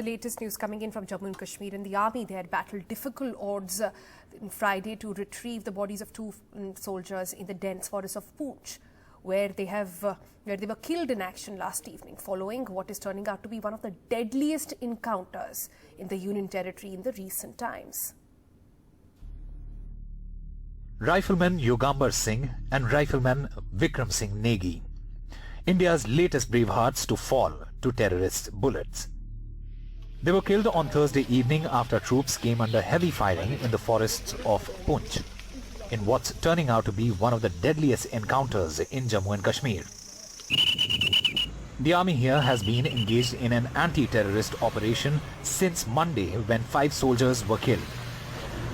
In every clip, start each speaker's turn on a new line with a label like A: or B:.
A: latest news coming in from Jammu and Kashmir. In the army, they had battled difficult odds on Friday to retrieve the bodies of two soldiers in the dense forest of Poonch, where they were killed in action last evening, following what is turning out to be one of the deadliest encounters in the Union Territory in the recent times.
B: Rifleman Yogambar Singh and Rifleman Vikram Singh Negi, India's latest bravehearts to fall to terrorists' bullets. They were killed on Thursday evening after troops came under heavy firing in the forests of Poonch, in what's turning out to be one of the deadliest encounters in Jammu and Kashmir. The army here has been engaged in an anti-terrorist operation since Monday, when 5 soldiers were killed.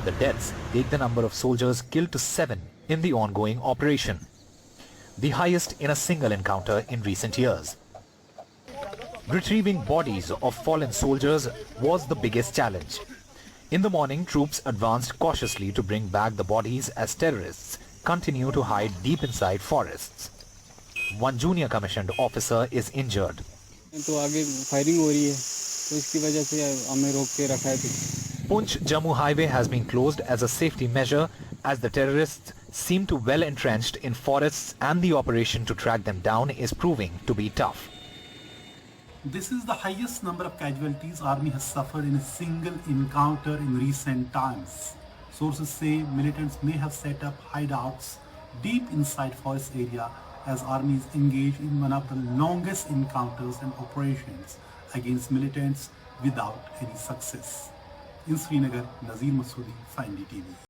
B: The deaths take the number of soldiers killed to 7 in the ongoing operation, the highest in a single encounter in recent years. Retrieving bodies of fallen soldiers was the biggest challenge. In the morning, troops advanced cautiously to bring back the bodies as terrorists continue to hide deep inside forests. One junior commissioned officer is injured. Poonch-Jammu highway has been closed as a safety measure, as the terrorists seem to well entrenched in forests and the operation to track them down is proving to be tough.
C: This is the highest number of casualties Army has suffered in a single encounter in recent times. Sources say militants may have set up hideouts deep inside forest area, as Army is engaged in one of the longest encounters and operations against militants without any success. In Srinagar, Nazir Masoodi, 5D TV.